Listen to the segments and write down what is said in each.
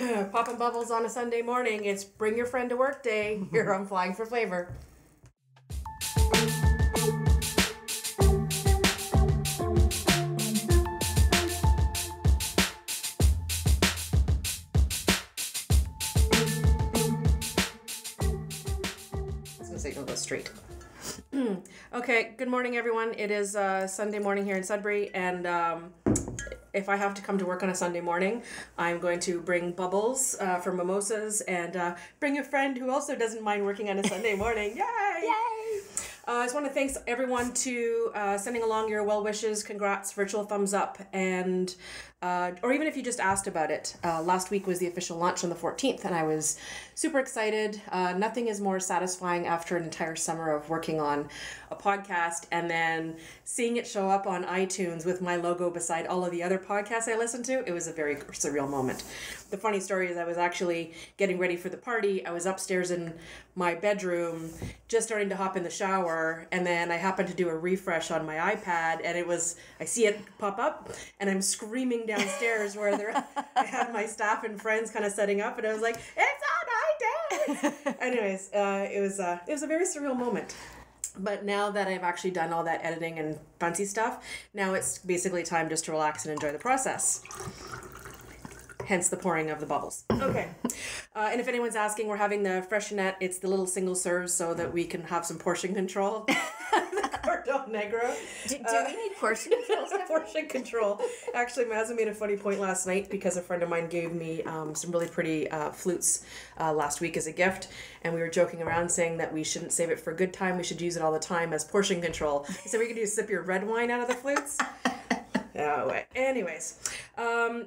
Popping bubbles on a Sunday morning. It's bring your friend to work day here on Flying for Flavor. Go straight. Okay, good morning, everyone. It is Sunday morning here in Sudbury, and if I have to come to work on a Sunday morning, I'm going to bring bubbles for mimosas and bring a friend who also doesn't mind working on a Sunday morning. Yay! Yay! I just want to thank everyone to sending along your well wishes, congrats, virtual thumbs up, and or even if you just asked about it. Last week was the official launch on the 14th, and I was super excited. Nothing is more satisfying after an entire summer of working on a podcast and then seeing it show up on iTunes with my logo beside all of the other podcasts I listened to. It was a very surreal moment. The funny story is I was actually getting ready for the party. I was upstairs in my bedroom, just starting to hop in the shower, and then I happened to do a refresh on my iPad, and I see it pop up, and I'm screaming downstairs where I had my staff and friends kind of setting up, and I was like, it's on iTunes! Anyways, it was a very surreal moment. But now that I've actually done all that editing and fancy stuff, now it's basically time just to relax and enjoy the process. Hence the pouring of the bubbles. Okay. And if anyone's asking, we're having the Freshenette. It's the little single serves so that we can have some portion control. The Cordon Negro. Do we need portion control? Portion control. Actually, Mazza made a funny point last night because a friend of mine gave me some really pretty flutes last week as a gift. And we were joking around saying that we shouldn't save it for a good time. We should use it all the time as portion control. So we could do sip your red wine out of the flutes. Anyways,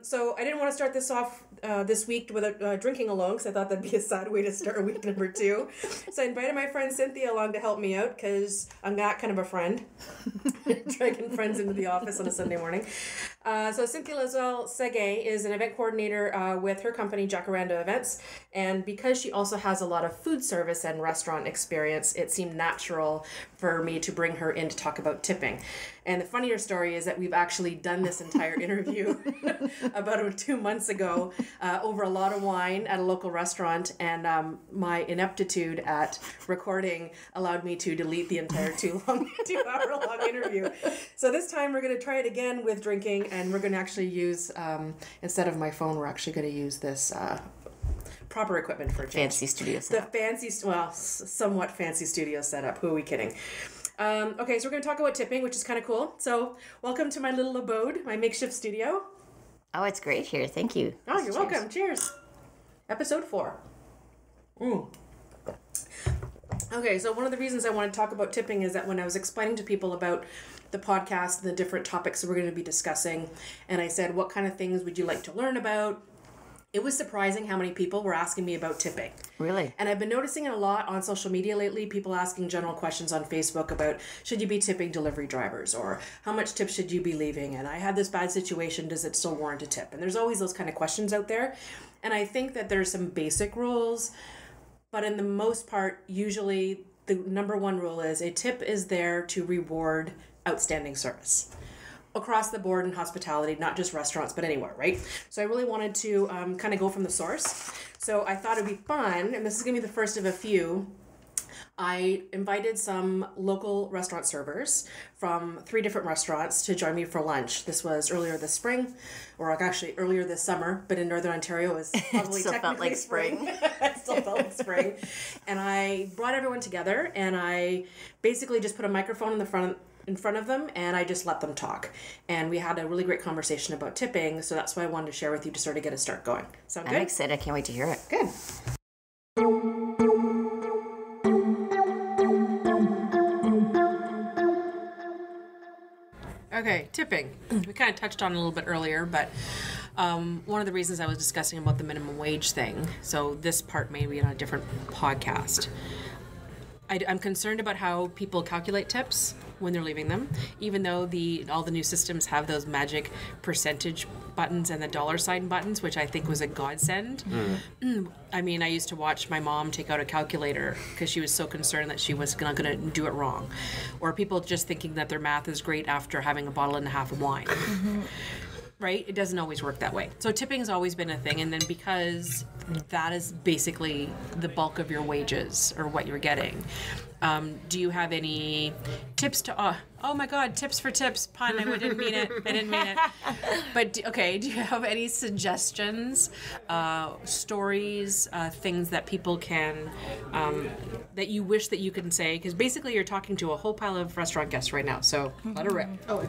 so I didn't want to start this off this week with drinking alone because I thought that'd be a sad way to start week number 2. So I invited my friend Cynthia along to help me out because I'm that kind of a friend, dragging friends into the office on a Sunday morning. So Cynthia Lizelle Sege is an event coordinator with her company Jacaranda Events, and because she also has a lot of food service and restaurant experience, it seemed natural for me to bring her in to talk about tipping. And the funnier story is that we've actually done this entire interview about 2 months ago over a lot of wine at a local restaurant, and my ineptitude at recording allowed me to delete the entire 2-hour-long interview. So this time we're going to try it again with drinking, and we're going to actually use, instead of my phone, we're actually going to use this proper equipment for a change. Fancy studio setup. Somewhat fancy studio setup. Who are we kidding? Okay, so we're going to talk about tipping, which is kind of cool. So welcome to my little abode, my makeshift studio. Oh, it's great here. Thank you. Oh, you're welcome. Cheers. Episode 4. Okay, so one of the reasons I want to talk about tipping is that when I was explaining to people about the podcast and the different topics that we're going to be discussing, and I said, what kind of things would you like to learn about? It was surprising how many people were asking me about tipping. Really? And I've been noticing it a lot on social media lately, people asking general questions on Facebook about should you be tipping delivery drivers, or how much tip should you be leaving, and I had this bad situation, does it still warrant a tip? And there's always those kind of questions out there. And I think that there's some basic rules, but in the most part, usually the number one rule is a tip is there to reward outstanding service. Across the board in hospitality, not just restaurants, but anywhere, right? So I really wanted to kind of go from the source. So I thought it'd be fun, and this is going to be the first of a few. I invited some local restaurant servers from 3 different restaurants to join me for lunch. This was earlier this spring, or actually earlier this summer, but in Northern Ontario it was probably still technically felt like spring. It still felt like spring. And I brought everyone together, and I basically just put a microphone in front of them, and I just let them talk. And we had a really great conversation about tipping, so that's why I wanted to share with you to sort of get a start going. Sound good? I'm excited. I can't wait to hear it. Good. Okay, tipping. We kind of touched on it a little bit earlier, but one of the reasons I was discussing about the minimum wage thing, so this part may be on a different podcast. I'm concerned about how people calculate tips when they're leaving them, even though all the new systems have those magic percentage buttons and the dollar sign buttons, which I think was a godsend. I mean, I used to watch my mom take out a calculator because she was so concerned that she was not going to do it wrong. Or people just thinking that their math is great after having a bottle and a half of wine. right? It doesn't always work that way. So tipping has always been a thing, and then because that is basically the bulk of your wages or what you're getting, do you have any tips to? Oh my God! Tips for tips. Pun. I didn't mean it. I didn't mean it. But do you have any suggestions, stories, things that people can, that you wish that you can say? Because basically, you're talking to a whole pile of restaurant guests right now. So let it rip. Oh,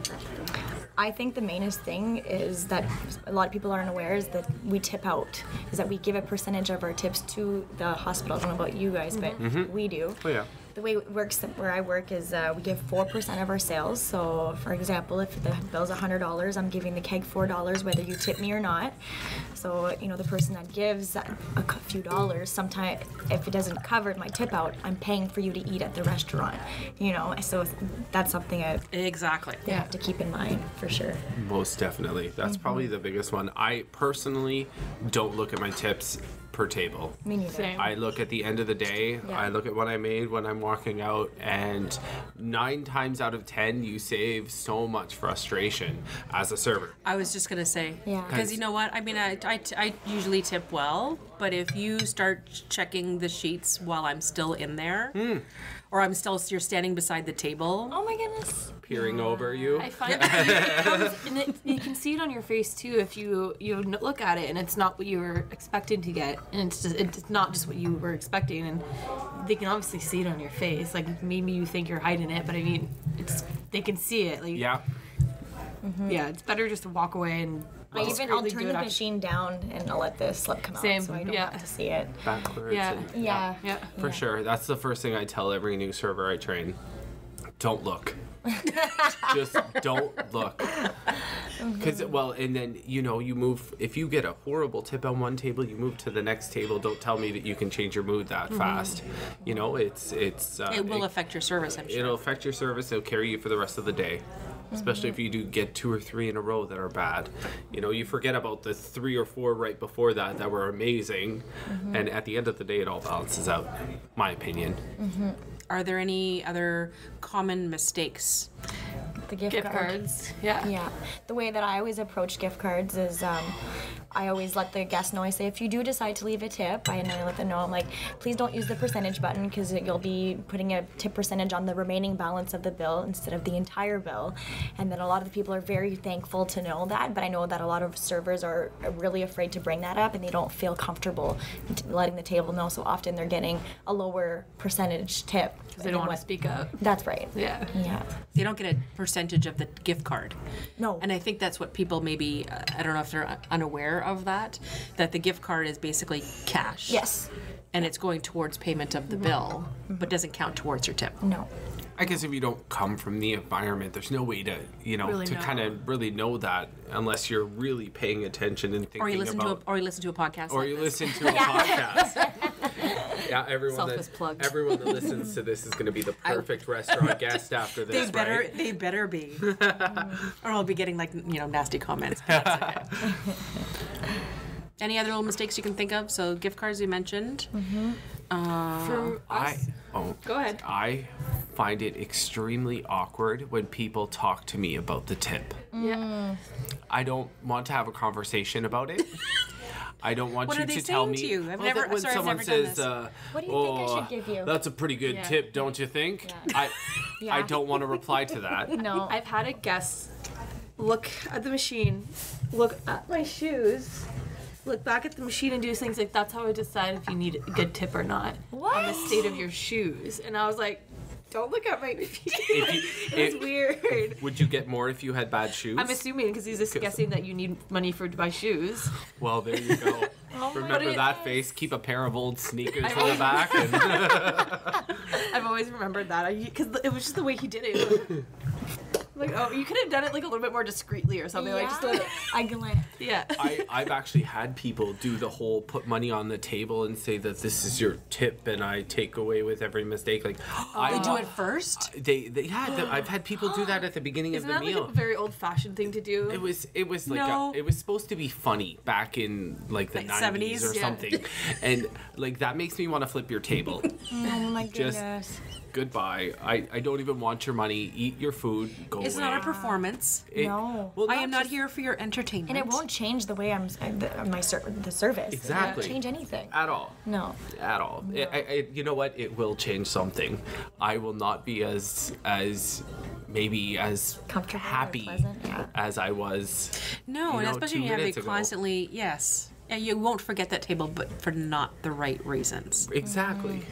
I think the mainest thing is that a lot of people aren't aware is that we tip out. Is that we give a percentage of our tips to the hospital. I don't know about you guys, but we do. Oh yeah. The way it works where I work is we give 4% of our sales. So, for example, if the bill's $100, I'm giving the keg $4, whether you tip me or not. So, the person that gives a few dollars, sometimes if it doesn't cover my tip out, I'm paying for you to eat at the restaurant. So that's something I Exactly. have to keep in mind for sure. Most definitely. That's probably the biggest one. I personally don't look at my tips per table. Me neither. Same. I look at the end of the day, Yeah. I look at what I made when I'm walking out, and 9 times out of 10, you save so much frustration as a server. I was just gonna say, Yeah. because you know what? I mean, I usually tip well, but if you start checking the sheets while I'm still in there, or you're standing beside the table. Oh my goodness. Peering over you. I find that it comes, and you can see it on your face too if you look at it and it's not what you were expecting to get, and it's not just what you were expecting, and they can obviously see it on your face. Like maybe you think you're hiding it, but I mean, they can see it. Like Yeah. yeah, it's better just to walk away and. I'll discreetly turn do the it after- machine down and I'll let the slip come Same, out so I don't yeah. have to see it. Backwards. Yeah. And, Yeah. Yeah. For sure. That's the first thing I tell every new server I train. Don't look. Just don't look. Because, and then, you move, if you get a horrible tip on one table, you move to the next table. Don't tell me that you can change your mood that fast. It will affect your service, I'm sure. It'll affect your service. It'll carry you for the rest of the day. Especially if you do get 2 or 3 in a row that are bad. You forget about the 3 or 4 right before that were amazing. And at the end of the day, it all balances out, my opinion. Are there any other common mistakes? The gift Gift card. cards. Yeah. Yeah. The way that I always approach gift cards is I always let the guest know. I say, if you do decide to leave a tip, I let them know. I'm like, please don't use the percentage button because you'll be putting a tip percentage on the remaining balance of the bill instead of the entire bill. And then a lot of the people are very thankful to know that, but I know that a lot of servers are really afraid to bring that up and they don't feel comfortable letting the table know. So often they're getting a lower percentage tip. Because they don't want to speak up. That's right. Yeah. Yeah. They don't get a percentage of the gift card. No. And I think that's what people maybe, I don't know if they're unaware of that the gift card is basically cash. Yes. And it's going towards payment of the bill, but doesn't count towards your tip. No. I guess if you don't come from the environment, there's no way to, Really to know. kind of really know that unless you're really paying attention and thinking Or you listen about... to a podcast. Or like you this. listen to a podcast. Yeah, Selfless plug. everyone that listens to this is going to be the perfect restaurant guest after this, right? They better be. Or I'll be getting nasty comments. That's okay. Any other little mistakes you can think of? So gift cards you mentioned. For us, go ahead. I find it extremely awkward when people talk to me about the tip. Yeah. I don't want to have a conversation about it. I don't want What you are they to tell saying me. to you? I've Well, never- that when sorry, I've someone never done says, this. What do you think I should give you? That's a pretty good Yeah. tip, don't you think? Yeah. I don't want to reply to that. No. I've had a guest look at the machine, look at my shoes, look back at the machine and do things like, that's how I decide if you need a good tip or not. What? On the state of your shoes. And I was like, don't look at my feet. If It's weird. Would you get more if you had bad shoes? I'm assuming because he's just guessing that you need money to buy shoes. Well, there you go. Remember God. that face? Keep a pair of old sneakers in the back. And I've always remembered that because it was just the way he did it. Like, oh, you could have done it like a little bit more discreetly or something. Like, just a little, I glance. yeah. I've actually had people do the whole put money on the table and say that this is your tip, and I take away with every mistake. Like, They do it first? I've had people do that at the beginning Isn't of that the like meal. a very old-fashioned thing to do? It was like No. it was supposed to be funny back in like the Like 90s or 70s? Yeah. something, and like that makes me want to flip your table. Oh my Just- goodness. goodbye. I don't even want your money. Eat your food. Go It's away. not a performance. No. Well, I am not just- here for your entertainment. And it won't change the way the service. Exactly. It won't change anything. At all. No. At all. You know what? It will change something. I will not be as maybe as Comfortable or happy pleasant, yeah. as I was. No, and especially when you have it ago. constantly, yes. And you won't forget that table, but for not the right reasons. Exactly.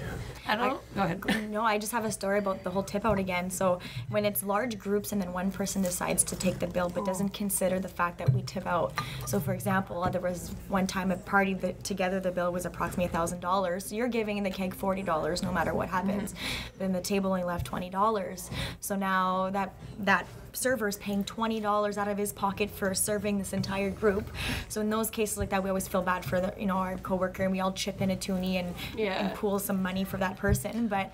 I don't. Go ahead. No, I just have a story about the whole tip out again. So when it's large groups and then one person decides to take the bill but doesn't consider the fact that we tip out. So for example, there was one time a party that together the bill was approximately $1,000. So you're giving the keg $40 no matter what happens. Then the table only left $20. So now that server's paying $20 out of his pocket for serving this entire group. So in those cases like that, we always feel bad for our coworker, and we all chip in a toonie and pool some money for that person. But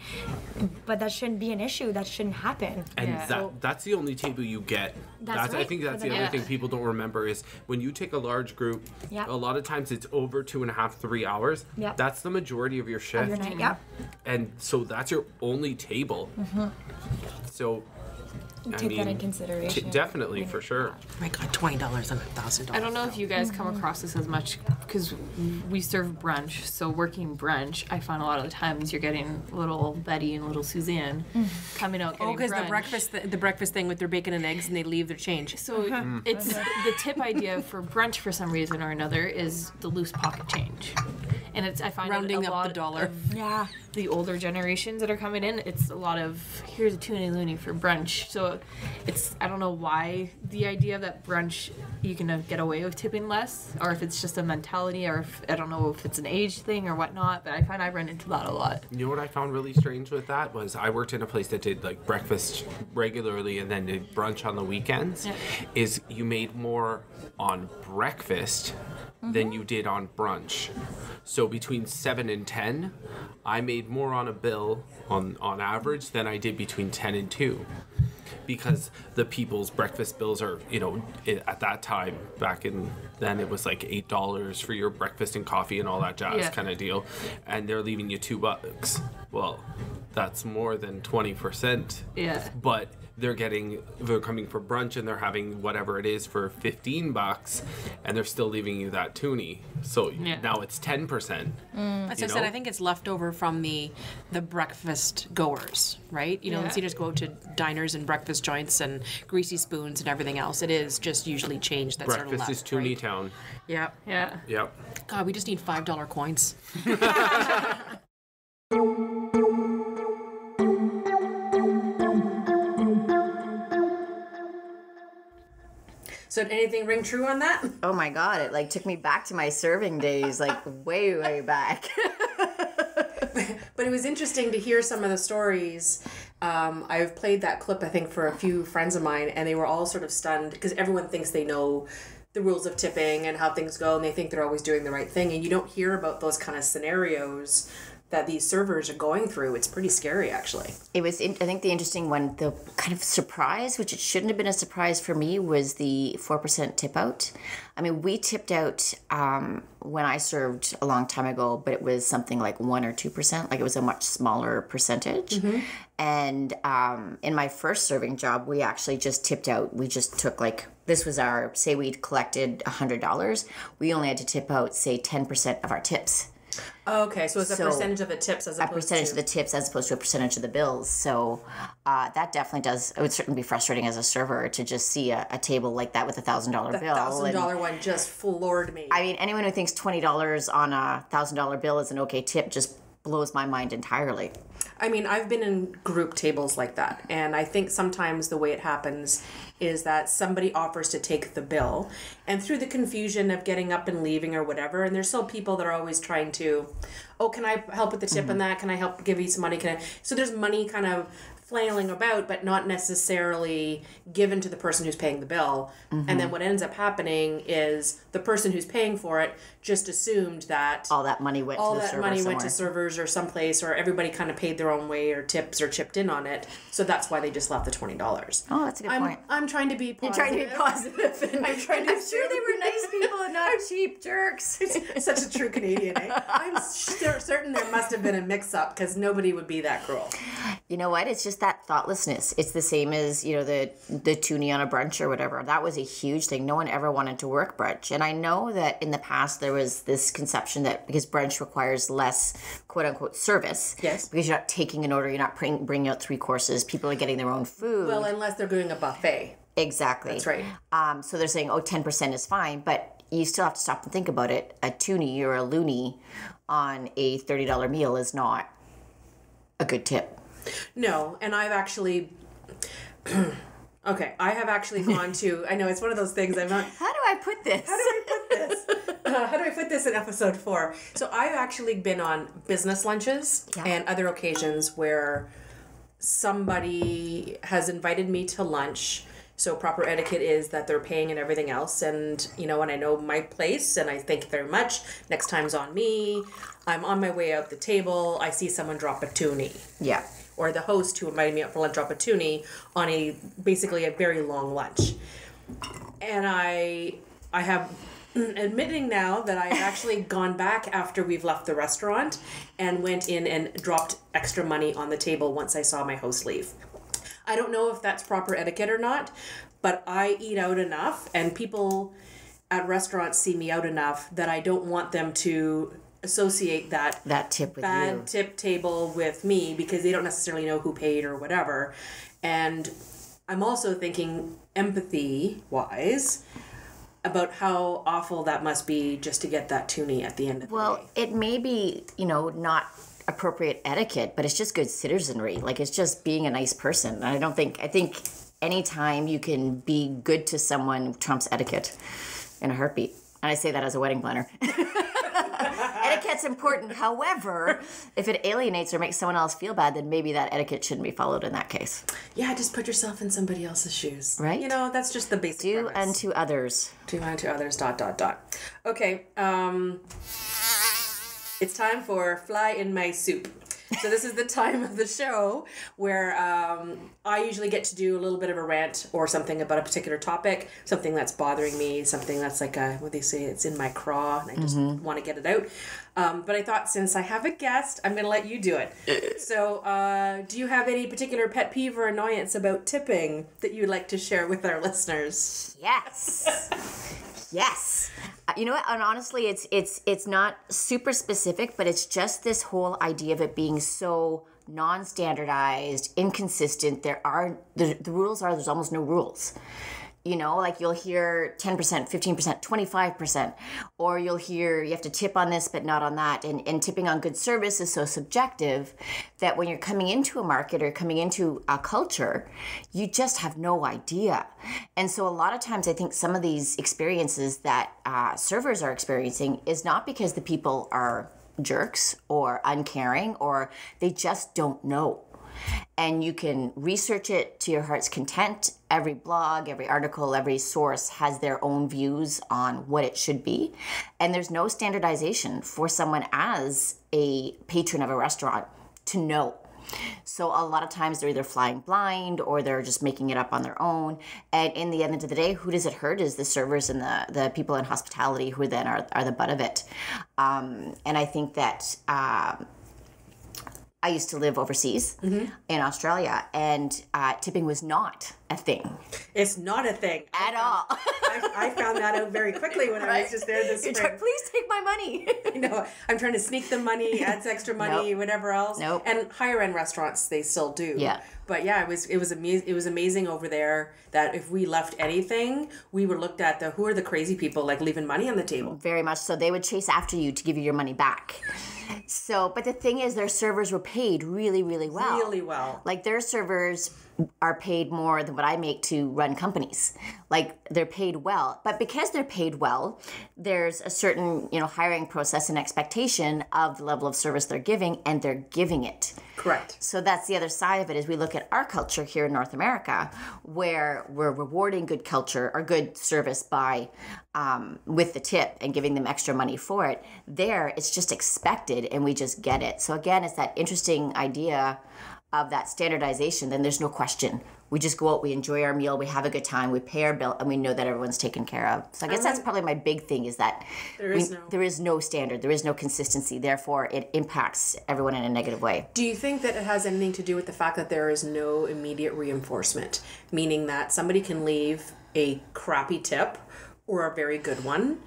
that shouldn't be an issue. That shouldn't happen. And that's the only table you get. That's I right, think that's for the the other night. thing people don't remember is when you take a large group, Yep. a lot of times it's over 2.5, 3 hours. Yep. That's the majority of your shift. Every night, yep. And so that's your only table. So Take that in consideration. definitely, for sure. Oh my God, $20 on $1,000. I don't know if you guys come across this as much because we serve brunch. So working brunch, I find a lot of the times you're getting little Betty and little Suzanne coming out getting Oh, because brunch. the breakfast thing with their bacon and eggs, and they leave their change. So it's the tip idea for brunch for some reason or another is the loose pocket change, and I find Rounding a up lot the dollar. of Yeah. the older generations that are coming in. It's a lot of here's a tuna loony for brunch. So I don't know why the idea that brunch you can get away with tipping less, or if it's just a mentality, or if, I don't know if it's an age thing or whatnot. But I find I run into that a lot. You know what I found really strange with that was I worked in a place that did like breakfast regularly and then did brunch on the weekends. Yeah. Is you made more on breakfast than you did on brunch. So between 7 and 10, I made more on a bill on average than I did between 10 and 2. Because the people's breakfast bills are, at that time, back in then, it was like $8 for your breakfast and coffee and all that jazz kind of deal. And they're leaving you $2. Well, that's more than 20%. Yeah. But they're coming for brunch and they're having whatever it is for $15 and they're still leaving you that toonie. So now it's 10%. As I said, I think it's left over from the breakfast goers, right? Yeah. You just go to diners and breakfast joints and greasy spoons and everything else. It is just usually change that's sort of Breakfast left, is toonie right? town. Yeah. Yeah. Yep. God, we just need $5 coins. So did anything ring true on that? Oh my God, it like took me back to my serving days, like way back. But it was interesting to hear some of the stories. I've played that clip, I think, for a few friends of mine, and they were all sort of stunned because everyone thinks they know the rules of tipping and how things go, and they think they're always doing the right thing. And you don't hear about those kind of scenarios that these servers are going through. It's pretty scary, actually. It was, I think the interesting one, the kind of surprise, which it shouldn't have been a surprise for me, was the 4% tip out. I mean, we tipped out when I served a long time ago, but it was something like 1 or 2%. Like it was a much smaller percentage. Mm-hmm. And in my first serving job, we actually just tipped out. We just took this was say we'd collected $100. We only had to tip out, say, 10% of our tips. Okay, so it's a percentage of the tips as opposed to... A percentage of the tips as opposed to a percentage of the bills. So that definitely does... It would certainly be frustrating as a server to just see a table like that with $1,000 bill. The $1,000 one just floored me. I mean, anyone who thinks $20 on a $1,000 bill is an okay tip just blows my mind entirely. I mean, I've been in group tables like that, and I think sometimes the way it happens is that somebody offers to take the bill, and through the confusion of getting up and leaving or whatever, and there's still people that are always trying to, oh, can I help with the tip and that? Can I help give you some money? So there's money kind of flailing about, but not necessarily given to the person who's paying the bill. And then what ends up happening is the person who's paying for it just assumed that all that money went to the server went to servers or someplace, or everybody kind of paid their own way or tips or chipped in on it. So that's why they just left the $20. Oh, that's a good point. I'm trying to be positive. You're trying to be positive. And I'm trying to I'm sure they were nice people and not cheap jerks. Such a true Canadian, eh? I'm certain there must have been a mix-up, because nobody would be that cruel. You know what? It's just that thoughtlessness. It's the same as, the toonie on a brunch or whatever. That was a huge thing. No one ever wanted to work brunch. And I know that in the past there was this conception that because brunch requires less quote-unquote service. Yes. Because you're not taking an order, you're not bringing out 3 courses. People are getting their own food. Well, unless they're doing a buffet. Exactly. That's right. So they're saying, 10% is fine, but you still have to stop and think about it. A toonie or a loonie on a $30 meal is not a good tip. No, and I've actually... Okay, I have actually gone to... I know, it's one of those things I'm not... How do I put this? How do I put this in episode 4? So I've actually been on business lunches and other occasions where somebody has invited me to lunch. So proper etiquette is that they're paying and everything else. And, and I know my place and I thank you very much. Next time's on me. I'm on my way out the table. I see someone drop a toonie. Yeah. Or the host who invited me out for lunch drop a toonie on basically a very long lunch. And I have admitting now that I have actually gone back after we've left the restaurant and went in and dropped extra money on the table once I saw my host leave. I don't know if that's proper etiquette or not, but I eat out enough and people at restaurants see me out enough that I don't want them to associate that tip with bad tip table with me, because they don't necessarily know who paid or whatever. And I'm also thinking empathy wise about how awful that must be just to get that toonie at the end of the day. Well, it may be, not appropriate etiquette, but it's just good citizenry. Like, it's just being a nice person. I think anytime you can be good to someone trumps etiquette in a heartbeat. And I say that as a wedding planner. Etiquette's important. However, if it alienates or makes someone else feel bad, then maybe that etiquette shouldn't be followed in that case. Yeah, just put yourself in somebody else's shoes. Right? That's just the basic Do premise. unto others. Do unto others, ... Okay, it's time for Fly in My Soup. So this is the time of the show where I usually get to do a little bit of a rant or something about a particular topic, something that's bothering me, something that's like what they say, it's in my craw, and I just want to get it out. But I thought, since I have a guest, I'm going to let you do it. So do you have any particular pet peeve or annoyance about tipping that you'd like to share with our listeners? Yes. Yes. You know what? And honestly, it's not super specific, but it's just this whole idea of it being so non-standardized, inconsistent. The rules are there's almost no rules. Like you'll hear 10%, 15%, 25%, or you'll hear you have to tip on this but not on that. And tipping on good service is so subjective that when you're coming into a market or coming into a culture, you just have no idea. And so a lot of times I think some of these experiences that servers are experiencing is not because the people are jerks or uncaring, or they just don't know. And you can research it to your heart's content. Every blog, every article, every source has their own views on what it should be. And there's no standardization for someone as a patron of a restaurant to know. So a lot of times they're either flying blind or they're just making it up on their own. And in the end of the day, who does it hurt is the servers and the people in hospitality who then are the butt of it. And I think that... I used to live overseas in Australia, and tipping was not a thing. It's not a thing. At all. I found that out very quickly when I was just there this spring. Please take my money. I'm trying to sneak the money, add extra money, whatever else. Nope. And higher end restaurants, they still do. Yeah. But yeah, it was amazing over there that if we left anything, we were looked at who are the crazy people like leaving money on the table. Very much so. They would chase after you to give you your money back. So, but the thing is, their servers were paid really, really well. Really well. Like their servers are paid more than what I make to run companies. Like, they're paid well. But because they're paid well, there's a certain, hiring process and expectation of the level of service they're giving, and they're giving it. Correct. So that's the other side of it, is we look at our culture here in North America, where we're rewarding good culture or good service by with the tip and giving them extra money for it. There, it's just expected, and we just get it. So again, it's that interesting idea of that standardization. Then there's no question. We just go out, we enjoy our meal, we have a good time, we pay our bill, and we know that everyone's taken care of. So I guess that's probably my big thing, is that there is no standard, there is no consistency. Therefore, it impacts everyone in a negative way. Do you think that it has anything to do with the fact that there is no immediate reinforcement? Meaning that somebody can leave a crappy tip or a very good one,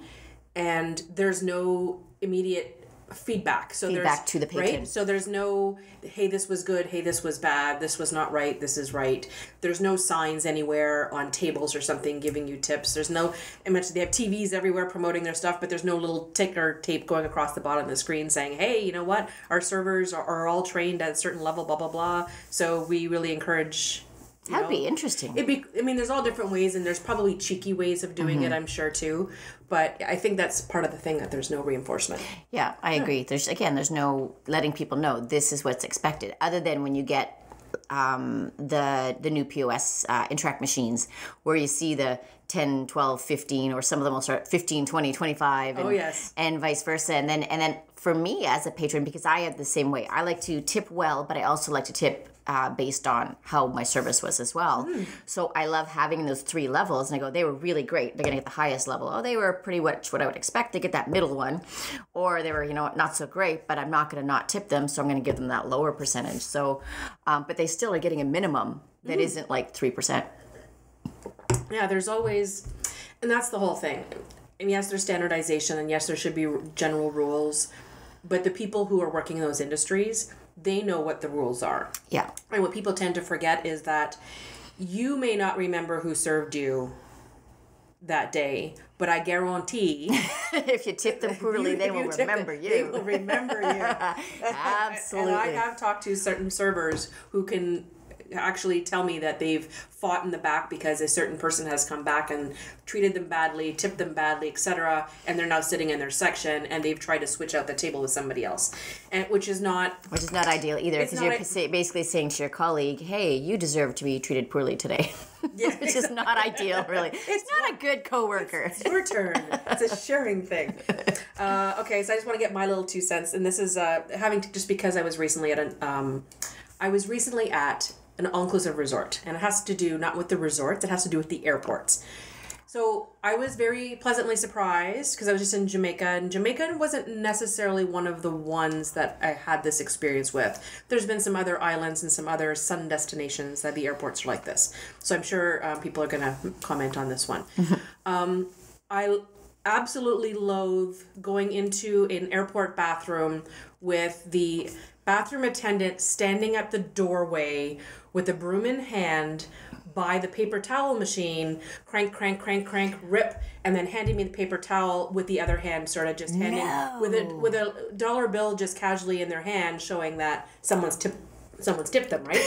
and there's no immediate feedback. So Feedback to the patron. Right? So there's no, hey, this was good, hey, this was bad, this was not right, this is right. There's no signs anywhere on tables or something giving you tips. There's no, I mentioned they have TVs everywhere promoting their stuff, but there's no little ticker tape going across the bottom of the screen saying, hey, you know what, our servers are all trained at a certain level, blah, blah, blah. So we really encourage... That'd be interesting. There's all different ways, and there's probably cheeky ways of doing it, I'm sure, too. But I think that's part of the thing, that there's no reinforcement. Yeah, I agree. There's no letting people know this is what's expected, other than when you get the new POS Interact machines, where you see the 10, 12, 15, or some of them will start 15, 20, 25, and, and vice versa. And then for me as a patron, because I have the same way, I like to tip well, but I also like to tip based on how my service was as well. So I love having those three levels, and I go, they were really great. They're going to get the highest level. Oh, they were pretty much what I would expect. They get that middle one. Or they were, not so great, but I'm not going to not tip them, so I'm going to give them that lower percentage. So, but they still are getting a minimum that isn't like 3%. Yeah, there's always, and that's the whole thing. And yes, there's standardization, and yes, there should be general rules, but the people who are working in those industries, they know what the rules are. Yeah. And what people tend to forget is that you may not remember who served you that day, but I guarantee if you tip them poorly, they will remember you. They will remember you. Absolutely. And I have talked to certain servers who can actually tell me that they've fought in the back because a certain person has come back and treated them badly, tipped them badly, etc., and they're now sitting in their section, and they've tried to switch out the table with somebody else, and which is not ideal either, because you're basically saying to your colleague, hey, you deserve to be treated poorly today. Yeah, which is not ideal, really. It's not a good coworker. It's your turn. It's a sharing thing. Okay, so I just want to get my little 2 cents, and this is just because I was recently at an all-inclusive resort, and it has to do not with the resorts, it has to do with the airports. So I was very pleasantly surprised because I was just in Jamaica, and Jamaica wasn't necessarily one of the ones that I had this experience with. There's been some other islands and some other sun destinations that the airports are like this. So I'm sure people are going to comment on this one. I absolutely loathe going into an airport bathroom with the bathroom attendant standing at the doorway with a broom in hand by the paper towel machine, crank, crank, crank, crank, rip, and then handing me the paper towel with the other hand, sort of just handing with a dollar bill just casually in their hand, showing that someone's tipped them, right?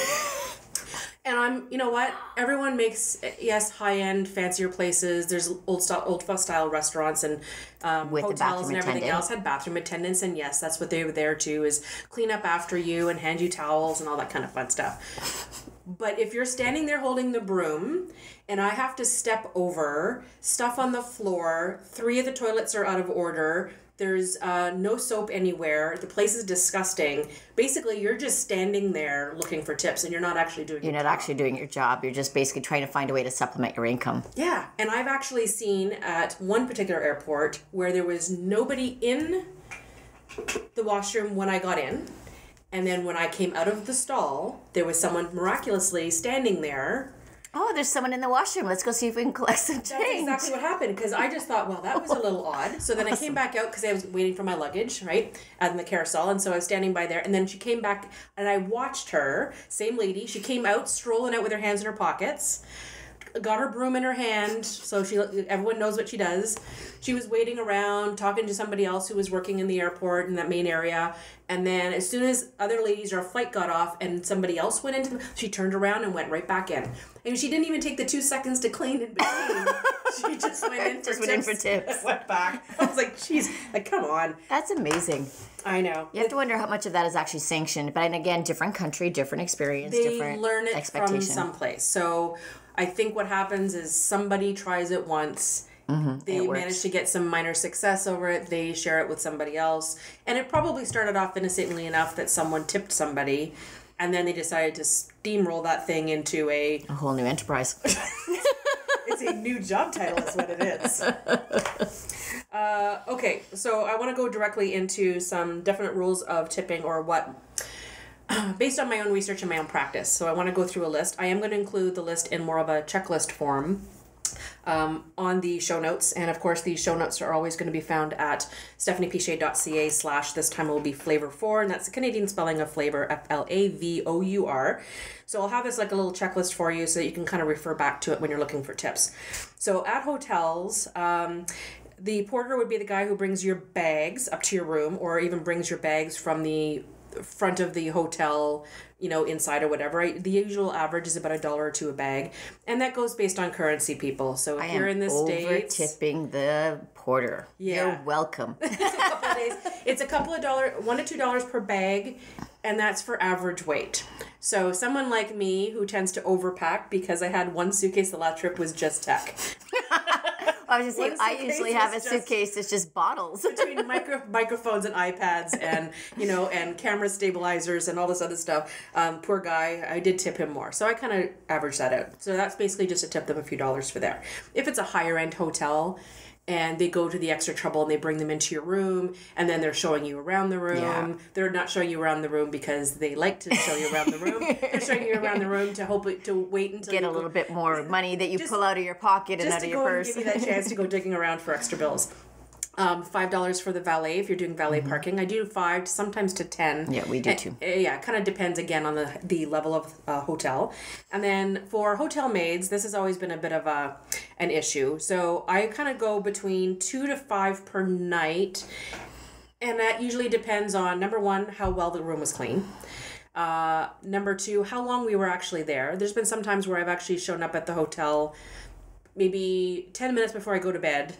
And I'm, you know what? Everyone makes, yes, high-end, fancier places. There's old style restaurants and hotels and everything else had bathroom attendants. And yes, that's what they were there to, is clean up after you and hand you towels and all that kind of fun stuff. But if you're standing there holding the broom and I have to step over, stuff on the floor, 3 of the toilets are out of order, there's no soap anywhere, the place is disgusting. Basically, you're just standing there looking for tips, and you're not actually doing your job. You're not actually doing your job. You're just basically trying to find a way to supplement your income. Yeah, and I've actually seen at one particular airport where there was nobody in the washroom when I got in, and then when I came out of the stall, there was someone miraculously standing there. Oh, there's someone in the washroom. Let's go see if we can collect some change. That's exactly what happened, because I just thought, well, that was a little odd. So then I came back out because I was waiting for my luggage, right, in the carousel, and so I was standing by there, and then she came back, and I watched her, same lady, she came out, strolling out with her hands in her pockets, got her broom in her hand, so everyone knows what she does. She was waiting around, talking to somebody else who was working in the airport in that main area. And then as soon as other ladies or a flight got off and somebody else went into she turned around and went right back in. And she didn't even take the 2 seconds to clean in between. She just went in for tips. And went back. I was like, geez, like, come on. That's amazing. I know. You have to wonder how much of that is actually sanctioned. But again, different country, different experience, They different learn it expectation. from someplace. So I think what happens is somebody tries it once. They manage to get some minor success over it. They share it with somebody else. And it probably started off innocently enough that someone tipped somebody. And then they decided to steamroll that thing into a whole new enterprise. It's a new job title is what it is. Okay, so I want to go directly into some definite rules of tipping or what, based on my own research and my own practice. So I want to go through a list. I am going to include the list in more of a checklist form on the show notes. And of course, these show notes are always going to be found at stephaniepichet.ca/ this time it will be flavor 4, and that's the Canadian spelling of flavor, FLAVOUR. So I'll have this like a little checklist for you so that you can kind of refer back to it when you're looking for tips. So at hotels, the porter would be the guy who brings your bags up to your room, or even brings your bags from the front of the hotel, inside or whatever. The usual average is about $1 or $2 a bag, and that goes based on currency, people. So if you're in the States, tipping the porter. Yeah. You're welcome. It's a couple of days. It's a couple of $1 to $2 per bag, and that's for average weight. So someone like me who tends to overpack, because I had one suitcase the last trip was just tech. I was just saying, I usually have a suitcase that's just bottles. Between microphones and iPads and, and camera stabilizers and all this other stuff. Poor guy, I did tip him more. So I kind of averaged that out. So that's basically just to tip them a few dollars for there. If it's a higher end hotel and they go to the extra trouble and they bring them into your room and then they're showing you around the room. Yeah. They're not showing you around the room because they like to show you around the room. They're showing you around the room to wait until get a little bit more money that you pull out of your pocket and out of your purse. Just to give you that chance to go digging around for extra bills. $5 for the valet if you're doing valet parking. I do 5, sometimes to 10. Yeah, we do too. Yeah, it kind of depends again on the level of hotel. And then for hotel maids, this has always been a bit of an issue. So I kind of go between 2 to 5 per night, and that usually depends on, number 1, how well the room was clean. Number 2, how long we were actually there. There's been some times where I've actually shown up at the hotel maybe 10 minutes before I go to bed.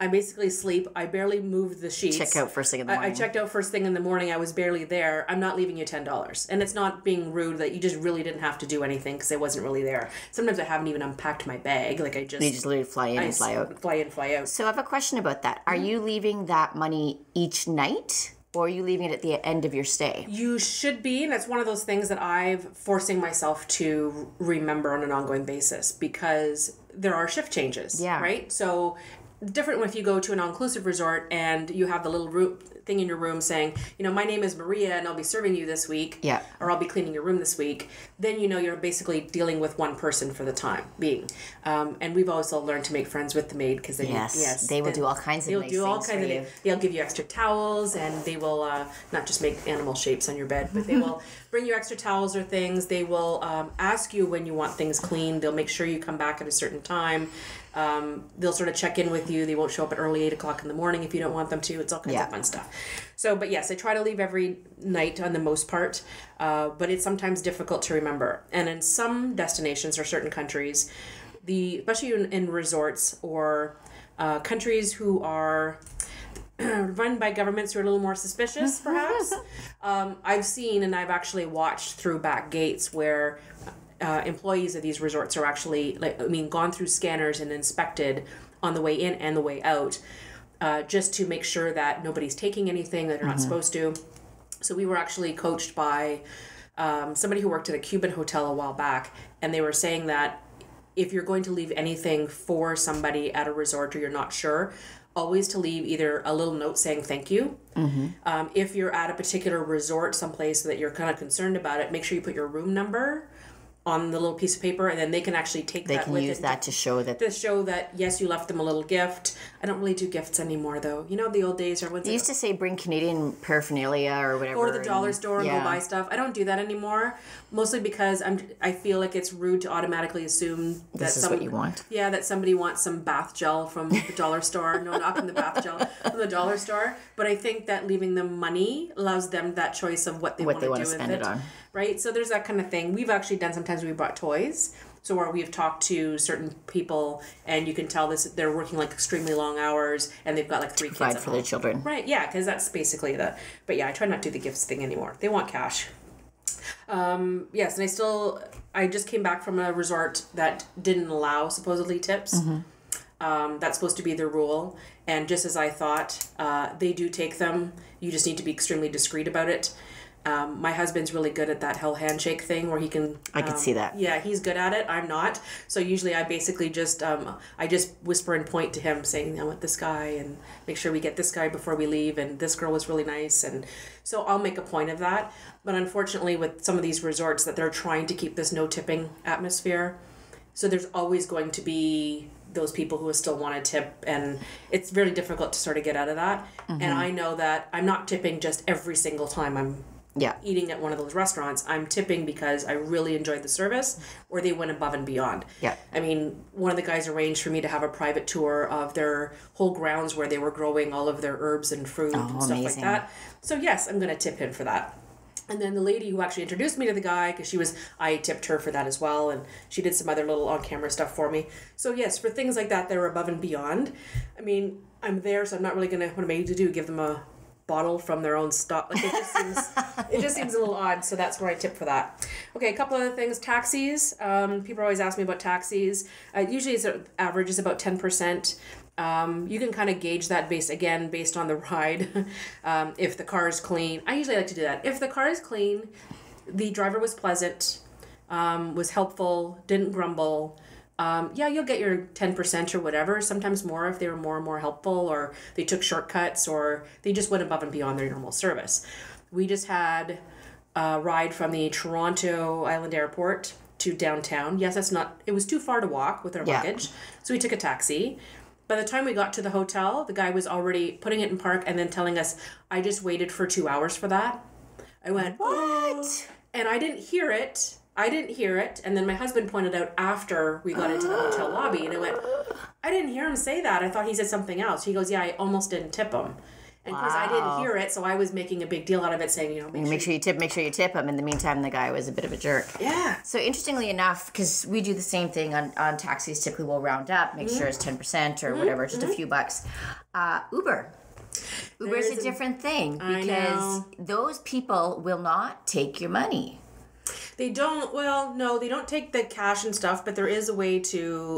I basically sleep. I barely moved the sheets. Check out first thing in the morning. I checked out first thing in the morning. I was barely there. I'm not leaving you $10. And it's not being rude that you just really didn't have to do anything because I wasn't really there. Sometimes I haven't even unpacked my bag. Like you just literally fly in and fly out. Fly in, fly out. So I have a question about that. Are you leaving that money each night? Or are you leaving it at the end of your stay? You should be, and that's one of those things that I'm forcing myself to remember on an ongoing basis because there are shift changes, right? So different if you go to an all-inclusive resort and you have the little thing in your room saying, my name is Maria and I'll be serving you this week, or I'll be cleaning your room this week, then you're basically dealing with one person for the time being. And we've also learned to make friends with the maid because they will do all kinds of nice things. They'll give you extra towels and they will not just make animal shapes on your bed, but they will bring you extra towels or things. They will ask you when you want things cleaned. They'll make sure you come back at a certain time. They'll sort of check in with you. They won't show up at early 8 o'clock in the morning if you don't want them to. It's all kinds of fun stuff. So, but yes, I try to leave every night on the most part, but it's sometimes difficult to remember. And in some destinations or certain countries, especially in resorts or countries who are run by governments who are a little more suspicious, perhaps, I've seen and I've actually watched through back gates where employees of these resorts are actually gone through scanners and inspected on the way in and the way out, just to make sure that nobody's taking anything that they're not supposed to. So we were actually coached by somebody who worked at a Cuban hotel a while back, and they were saying that if you're going to leave anything for somebody at a resort or you're not sure, always to leave either a little note saying thank you. If you're at a particular resort someplace that you're kind of concerned about it, make sure you put your room number on the little piece of paper, and then they can actually take They that can with use it that to show that. to show that yes, you left them a little gift. I don't really do gifts anymore though. You know, the old days everyone's They used to say bring Canadian paraphernalia or whatever. go to the dollar and- store and yeah. go buy stuff. I don't do that anymore, mostly because I feel like it's rude to automatically assume that This is what you want. Yeah, that somebody wants some bath gel from the dollar store. No, not from the bath gel, from the dollar store. But I think that leaving them money allows them that choice of what they want to do with spend it on. Right? So there's that kind of thing. We've actually done sometimes we brought toys. So where we've talked to certain people and you can tell they're working like extremely long hours and they've got like 3 kids Provide at for home. their children. Right, yeah, because that's basically but yeah, I try not to do the gifts thing anymore. They want cash. Yes, and I just came back from a resort that didn't allow supposedly tips. That's supposed to be the rule. And just as I thought, they do take them. You just need to be extremely discreet about it. My husband's really good at that hell handshake thing where he can... I can see that. Yeah, he's good at it. I'm not. So usually I basically just, I just whisper and point to him saying, I want this guy and make sure we get this guy before we leave. And this girl was really nice. And so I'll make a point of that. But unfortunately with some of these resorts that they're trying to keep this no tipping atmosphere. So there's always going to be those people who still want to tip, and it's really difficult to sort of get out of that. And I know that I'm not tipping just every single time I'm eating at one of those restaurants. I'm tipping because I really enjoyed the service or they went above and beyond. Yeah. I mean, one of the guys arranged for me to have a private tour of their whole grounds where they were growing all of their herbs and fruit and stuff amazing. like that. So yes, I'm going to tip him for that. And then the lady who actually introduced me to the guy, because I tipped her for that as well, and she did some other little on-camera stuff for me. So yes, for things like that, they're above and beyond. I mean, I'm there, so I'm not really gonna, what am I to do? Give them a bottle from their own stock? Like it just seems a little odd. So that's where I tip for that. Okay, a couple other things. Taxis. People always ask me about taxis. Usually, it's average is about 10%. You can kind of gauge that based on the ride. If the car is clean, I usually like to do that. If the car is clean, the driver was pleasant, was helpful, didn't grumble. You'll get your 10% or whatever. Sometimes more if they were more and more helpful, or they took shortcuts, or they just went above and beyond their normal service. We just had a ride from the Toronto Island Airport to downtown. Yes, it was too far to walk with our luggage, so we took a taxi. By the time we got to the hotel, the guy was already putting it in park and then telling us, I just waited for 2 hours for that. I went, What? Oh. And I didn't hear it. And then my husband pointed out after we got into the hotel lobby, and I went, I didn't hear him say that. I thought he said something else. He goes, yeah, I almost didn't tip him. And of course, I didn't hear it, so I was making a big deal out of it, saying, Make sure you tip him. In the meantime, the guy was a bit of a jerk. Yeah. So interestingly enough, because we do the same thing on taxis, typically we'll round up, make sure it's 10% or whatever, just a few bucks. Uber. Uber's a different thing because those people will not take your money. They don't, no, they don't take the cash and stuff, but there is a way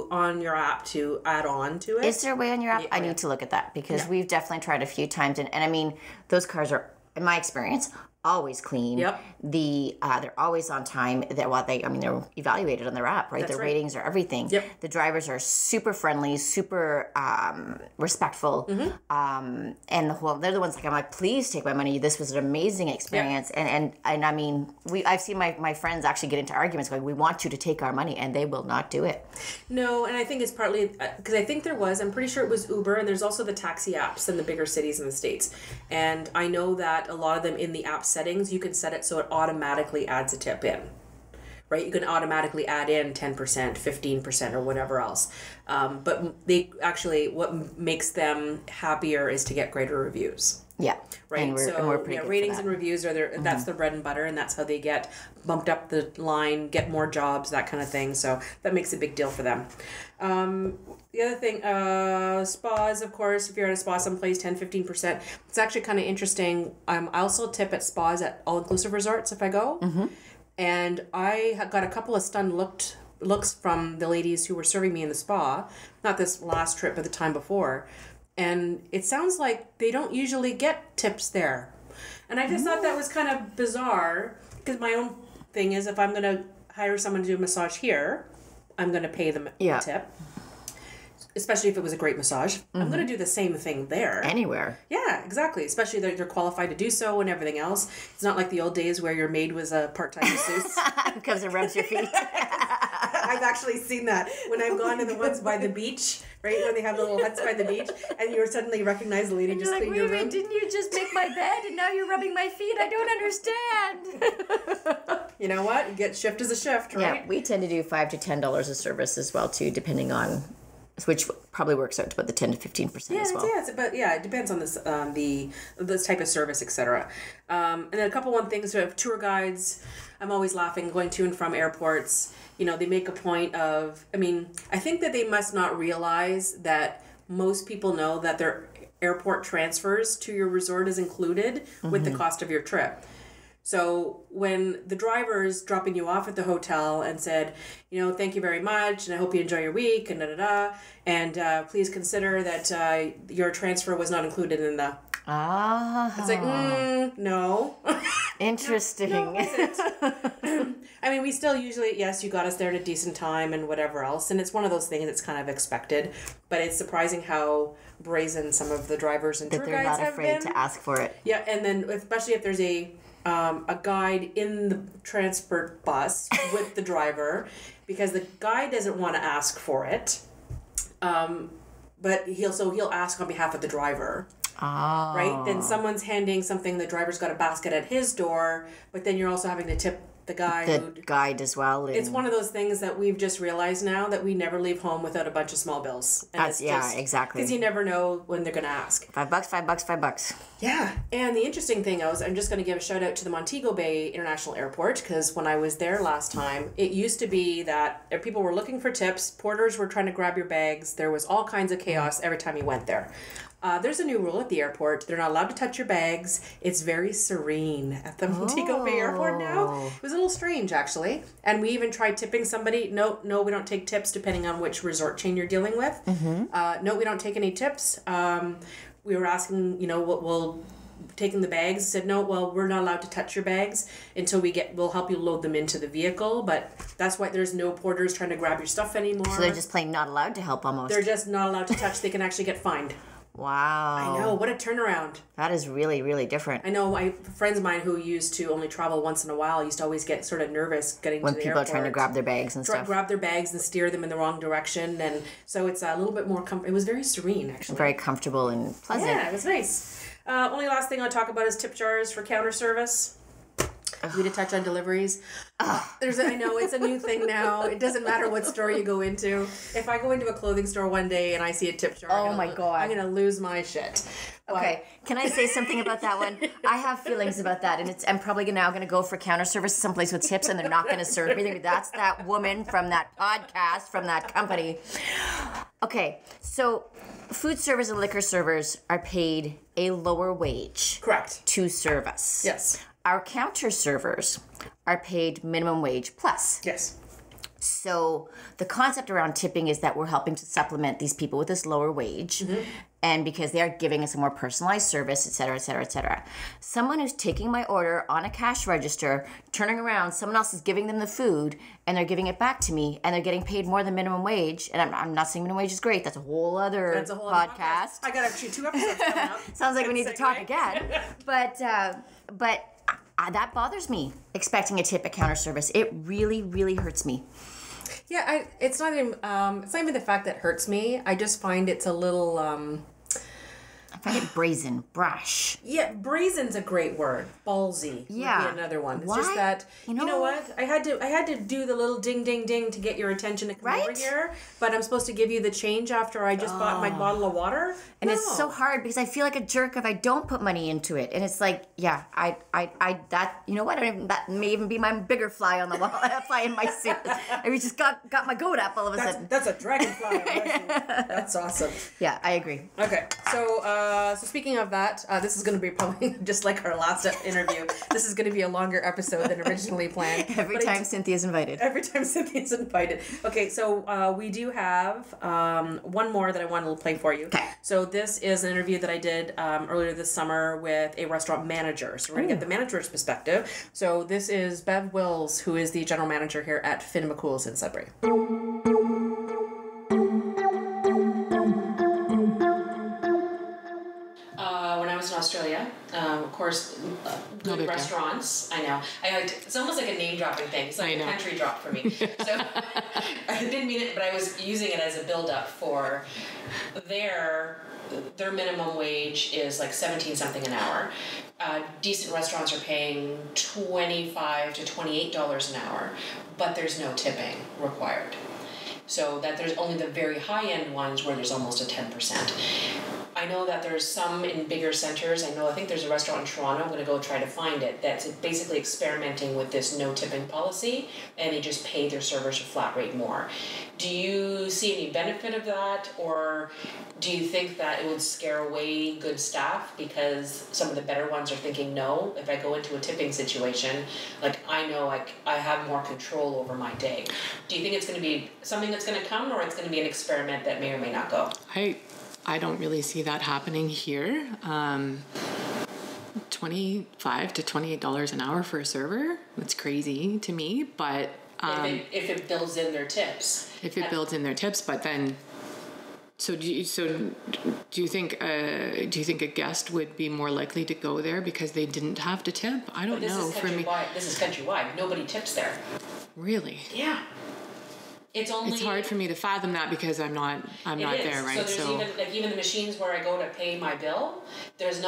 on your app to add on to it. Is there a way on your app? I need to look at that because we've definitely tried a few times. And I mean, those cars are, in my experience, always clean. Yep. They're always on time. They're evaluated on their app, right? That's Their right. ratings are everything. Yep. The drivers are super friendly, super respectful. And they're the ones I'm like, please take my money. This was an amazing experience. Yep. And I mean, I've seen my friends actually get into arguments going, we want you to take our money, and they will not do it. No, and I think it's partly because I think I'm pretty sure it was Uber, and there's also the taxi apps in the bigger cities in the States. And I know that a lot of them in the app settings, you can set it so it automatically adds a tip in. Right? You can automatically add in 10%, 15%, or whatever else. But what makes them happier is to get greater reviews. Yeah. Right. And we're pretty good ratings for that. and reviews are that's the bread and butter, and that's how they get bumped up the line, get more jobs, that kind of thing. So that makes a big deal for them. The other thing, spas, of course, if you're at a spa someplace, 10-15%. It's actually kind of interesting. I also tip at spas at all-inclusive resorts if I go. Mm-hmm. And I got a couple of stunned looks from the ladies who were serving me in the spa, not this last trip, but the time before. And it sounds like they don't usually get tips there. And I just thought that was kind of bizarre, because my own thing is if I'm going to hire someone to do a massage here, I'm going to pay them a tip. especially if it was a great massage, I'm going to do the same thing there. Anywhere. Yeah, exactly. Especially that they're qualified to do so and everything else. It's not like the old days where your maid was a part-time masseuse. Because it rubs your feet. I've actually seen that when I've gone to the ones by the beach, right, when they have the little huts by the beach, and you suddenly recognize the lady just cleaned your room. Didn't you just make my bed and now you're rubbing my feet? I don't understand. You know what? You get shift as a shift, right? Yeah, we tend to do $5 to $10 a service as well too, depending on, which probably works out to about the 10 to 15% as well. But it depends on this the type of service, etc. And then a couple one things. We have tour guides. I'm always laughing going to and from airports. You know, they make a point of. I mean, I think that they must not realize that most people know that their airport transfers to your resort is included with the cost of your trip. So when the driver is dropping you off at the hotel and said, you know, thank you very much, and I hope you enjoy your week, and and please consider that your transfer was not included in the. It's like, no. Interesting. No, isn't. I mean, we still usually, yes, you got us there at a decent time and whatever else, and it's one of those things that's kind of expected, but it's surprising how brazen some of the drivers and tour guides have been. That they're not afraid to ask for it. Yeah, and then especially if there's a guide in the transport bus with the driver, because the guide doesn't want to ask for it, but he'll ask on behalf of the driver. Oh. Right? Then someone's handing something, the driver's got a basket at his door, but then you're also having to tip the guy. The guide as well. It's one of those things that we've just realized now that we never leave home without a bunch of small bills. And exactly. Because you never know when they're going to ask. $5. Yeah. And the interesting thing is, I'm just going to give a shout out to the Montego Bay International Airport, because when I was there last time, it used to be that people were looking for tips, porters were trying to grab your bags, there was all kinds of chaos every time you went there. There's a new rule at the airport. They're not allowed to touch your bags. It's very serene at the Montego Bay Airport now. It was a little strange, actually. And we even tried tipping somebody. No, we don't take tips depending on which resort chain you're dealing with. No, we don't take any tips. We were asking, we'll taking the bags. Said, no, well, we're not allowed to touch your bags until we'll help you load them into the vehicle. But that's why there's no porters trying to grab your stuff anymore. So they're just plain not allowed to help almost. They're just not allowed to touch. They can actually get fined. Wow. I know, what a turnaround. That is really, really different. I know my friends of mine who used to only travel once in a while used to always get sort of nervous getting when to the people airport. are trying to grab their bags and stuff. Grab their bags and steer them in the wrong direction. And so it's a little bit more, it was very serene, actually. Very comfortable and pleasant. Yeah, it was nice. Only last thing I'll talk about is tip jars for counter service. We to touch on deliveries. I know it's a new thing now. It doesn't matter what store you go into. If I go into a clothing store one day and I see a tip jar, oh my God, I'm gonna lose my shit. Okay, can I say something about that one? I have feelings about that, and I'm probably now going to go for counter service someplace with tips, and they're not going to serve me. That's that woman from that podcast, from that company. Okay, so food service and liquor servers are paid a lower wage. Correct. To serve us. Yes. Our counter servers are paid minimum wage plus. Yes. So the concept around tipping is that we're helping to supplement these people with this lower wage. And because they are giving us a more personalized service, et cetera, et cetera, et cetera. Someone who's taking my order on a cash register, turning around, someone else is giving them the food, and they're giving it back to me, and they're getting paid more than minimum wage. And I'm not saying minimum wage is great. That's a whole other podcast. I got actually 2 episodes coming up. Sounds like we need to talk again. But that bothers me, expecting a tip at counter service. It really, really hurts me. Yeah, it's not even the fact that hurts me. I just find it's a little I find it brazen, brash. Yeah, brazen's a great word. Ballsy would be another one. It's just that you know what? I had to do the little ding ding ding to get your attention to come over here, but I'm supposed to give you the change after I just bought my bottle of water. And it's so hard because I feel like a jerk if I don't put money into it. And it's like, I you know what? That may even be my bigger fly on the wall. Fly in my suit. I just got my goat up all of a sudden. That's a dragonfly. That's awesome. Yeah, I agree. Okay, so speaking of that, this is going to be probably just like our last interview. This is going to be a longer episode than originally planned. Every time Cynthia's invited. Okay, so we do have one more that I wanted to play for you. Okay. So this is an interview that I did earlier this summer with a restaurant manager. So we're going to get the manager's perspective. So this is Bev Wills, who is the general manager here at Finn McCool's in Sudbury. course, good big deal. restaurants. I know. It's almost like a name dropping thing. It's like a country drop for me. So I didn't mean it, but I was using it as a build up for their minimum wage is like 17 something an hour. Decent restaurants are paying $25 to $28 an hour, but there's no tipping required. So that there's only the very high end ones where there's almost a 10%. I know that there's some in bigger centers. I think there's a restaurant in Toronto, I'm going to go try to find it, that's basically experimenting with this no tipping policy, and they just pay their servers a flat rate more. Do you see any benefit of that, or do you think that it would scare away good staff because some of the better ones are thinking, no, if I go into a tipping situation, like I know I have more control over my day. Do you think it's going to be something that's going to come, or it's going to be an experiment that may or may not go? I don't really see that happening here. $25 to $28 an hour for a server, that's crazy to me, but if it builds in their tips. If it builds in their tips, but then do you think a guest would be more likely to go there because they didn't have to tip? I don't know. For me, this is countrywide. Nobody tips there. Really? Yeah. It's hard for me to fathom that because I'm not there, right? So there's even the machines where I go to pay my bill, there's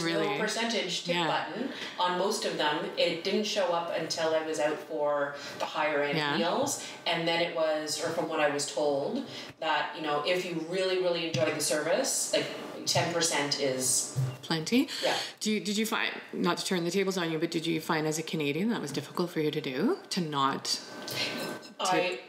really? no percentage tip button on most of them. It didn't show up until I was out for the higher end meals, and then it was, or from what I was told, that if you really, really enjoy the service, like 10% is plenty. Yeah. Did you find, not to turn the tables on you, but did you find as a Canadian that was difficult for you to do, to not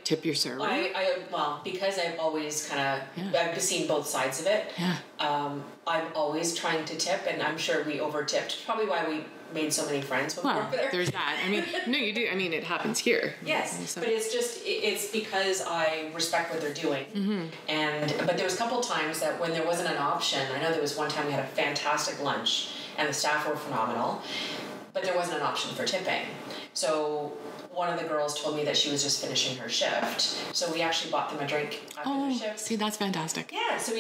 tip your server? Well, because I've always I've seen both sides of it. Yeah. I'm always trying to tip, and I'm sure we over-tipped. Probably why we made so many friends when we were there. There's that. No, you do. it happens here. Yes, but it's because I respect what they're doing. Mm-hmm. But there was a couple times that when there wasn't an option, I know there was one time we had a fantastic lunch, and the staff were phenomenal, but there wasn't an option for tipping. So one of the girls told me that she was just finishing her shift, so we actually bought them a drink after their shift. See, that's fantastic. Yeah, so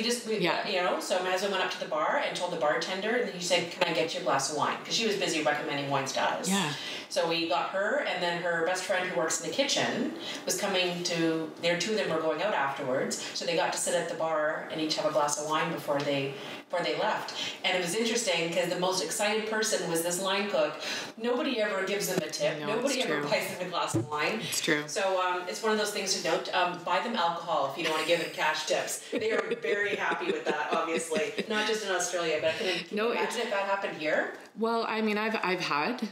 so my husband went up to the bar and told the bartender, and then he said, "Can I get you a glass of wine?" Because she was busy recommending wines to us. Yeah. So we got her, and then her best friend who works in the kitchen was coming to. Two of them were going out afterwards, so they got to sit at the bar and each have a glass of wine before they left. And it was interesting because the most excited person was this line cook. Nobody ever gives them a tip. Nobody ever buys them a glass of wine. It's true. So it's one of those things to note. Buy them alcohol if you don't want to give them cash tips. They are very happy with that, obviously. Not just in Australia, but can you imagine if that happened here? Well, I've had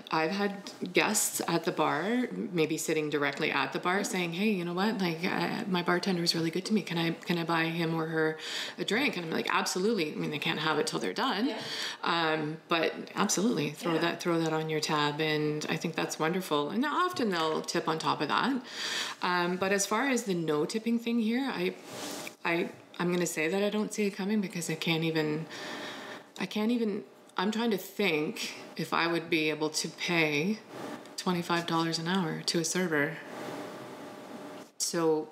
guests at the bar, maybe sitting directly at the bar, saying, "Hey, you know what? Like, my bartender is really good to me. Can I buy him or her a drink?" And I'm like, "Absolutely." They can't have it till they're done, but absolutely throw that on your tab, and I think that's wonderful. And often they'll tip on top of that. But as far as the no tipping thing here, I'm going to say that I don't see it coming because I can't even. I'm trying to think if I would be able to pay $25 an hour to a server. So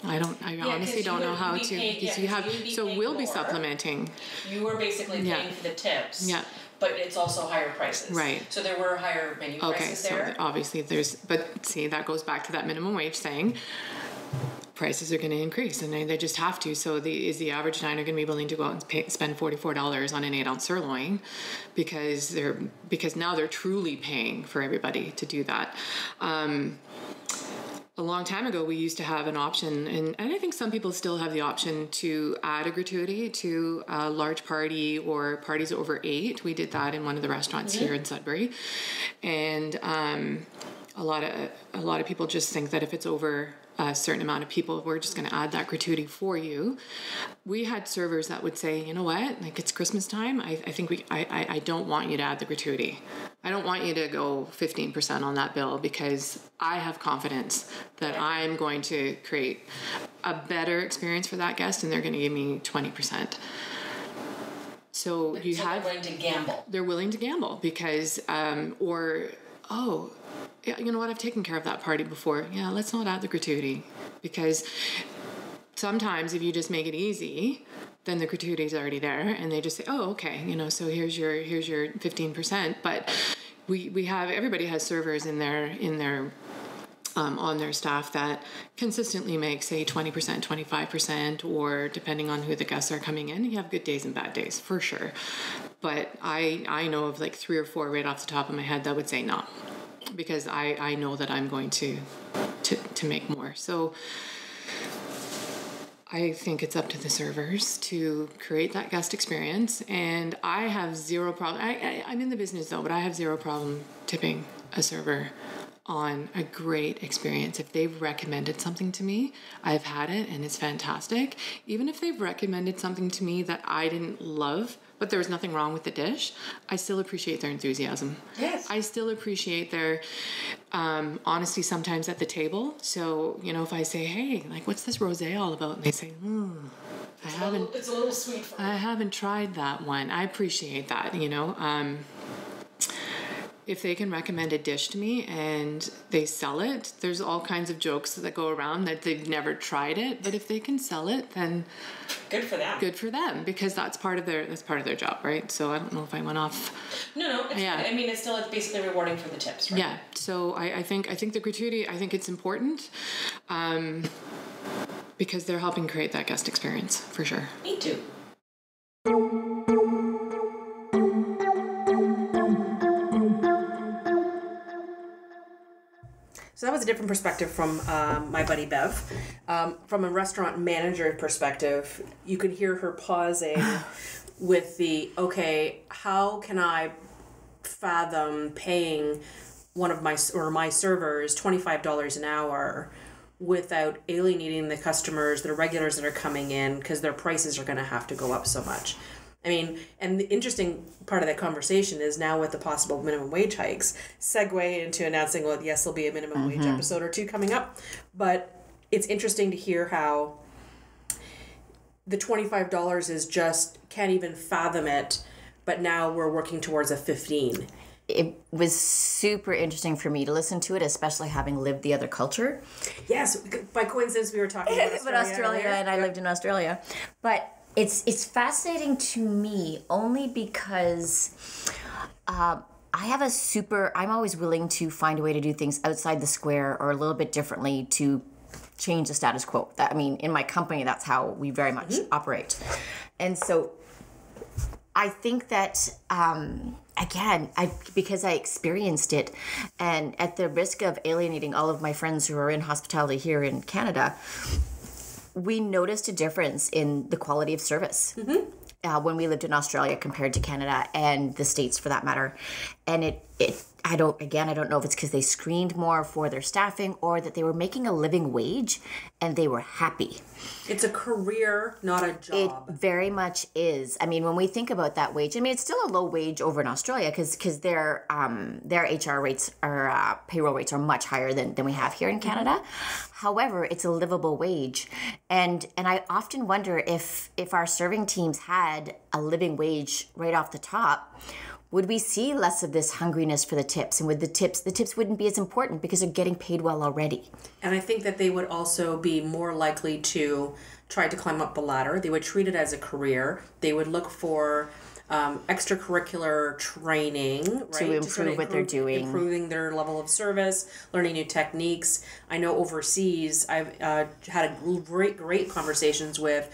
I honestly don't know how to, because you have, so we'll be supplementing. You were basically paying for the tips. Yeah. But it's also higher prices. Right. So there were higher menu prices there. Okay, so obviously but see, that goes back to that minimum wage saying, prices are going to increase, and they just have to. So is the average diner going to be willing to go out and spend $44 on an 8-ounce sirloin because now they're truly paying for everybody to do that? A long time ago, we used to have an option, and I think some people still have the option to add a gratuity to a large party or parties over 8. We did that in one of the restaurants here in Sudbury, and a lot of people just think that if it's over a certain amount of people, we're just going to add that gratuity for you. We had servers that would say, "You know what, like, it's Christmas time. I think I don't want you to add the gratuity. I don't want you to go 15% on that bill because I have confidence that I'm going to create a better experience for that guest, and they're going to give me 20%. So they're willing to gamble. They're willing to gamble because, yeah, you know what, I've taken care of that party before. Yeah, let's not add the gratuity, because sometimes if you just make it easy, then the gratuity is already there, and they just say, oh, okay, so here's your 15%. But we have, everybody has servers in their on their staff that consistently make, say, 20%, 25%, or depending on who the guests are coming in. You have good days and bad days, for sure. But I know of like 3 or 4 right off the top of my head that would say no, because I know that I'm going to make more. So I think it's up to the servers to create that guest experience, and I have zero problem. I'm in the business though, but I have zero problem tipping a server on a great experience. If they've recommended something to me, I've had it and it's fantastic. Even if they've recommended something to me that I didn't love, but there was nothing wrong with the dish, I still appreciate their enthusiasm. Yes. I still appreciate their honesty sometimes at the table. So, if I say, hey, like, what's this rosé all about? And they say, it's a little sweet for me. I haven't tried that one. I appreciate that, if they can recommend a dish to me and they sell it, there's all kinds of jokes that go around that they've never tried it. But if they can sell it, then good for them. Good for them, because that's part of their job, right? So I don't know if I went off. No. It's yeah. I mean, it's basically rewarding for the tips, right? Yeah. So I think the gratuity, I think it's important, because they're helping create that guest experience for sure. Me too. So that was a different perspective from my buddy Bev. From a restaurant manager perspective, you could hear her pausing with okay, how can I fathom paying one of my servers $25 an hour without alienating the customers, the regulars that are coming in, because their prices are going to have to go up so much. I mean, and the interesting part of that conversation is now with the possible minimum wage hikes, segue into announcing, well, yes, there'll be a minimum wage episode or 2 coming up. But it's interesting to hear how the $25 is just, can't even fathom it, but now we're working towards a 15. It was super interesting for me to listen to it, especially having lived the other culture. Yes, by coincidence, we were talking about Australia and I lived in Australia. But it's fascinating to me only because I'm always willing to find a way to do things outside the square or a little bit differently to change the status quo. In my company, that's how we very much operate. And so I think that, because I experienced it, and at the risk of alienating all of my friends who are in hospitality here in Canada, we noticed a difference in the quality of service when we lived in Australia compared to Canada and the States for that matter. And I don't know if it's because they screened more for their staffing or that they were making a living wage and they were happy. It's a career, not a job. It very much is. When we think about that wage, it's still a low wage over in Australia because their HR rates or payroll rates are much higher than we have here in Canada. However, it's a livable wage. And I often wonder if our serving teams had a living wage right off the top, would we see less of this hungriness for the tips? And would the tips wouldn't be as important because they're getting paid well already. And I think that they would also be more likely to try to climb up the ladder. They would treat it as a career. They would look for extracurricular training, right? To improve what they're doing. Improving their level of service, learning new techniques. I know overseas, I've had a great conversations with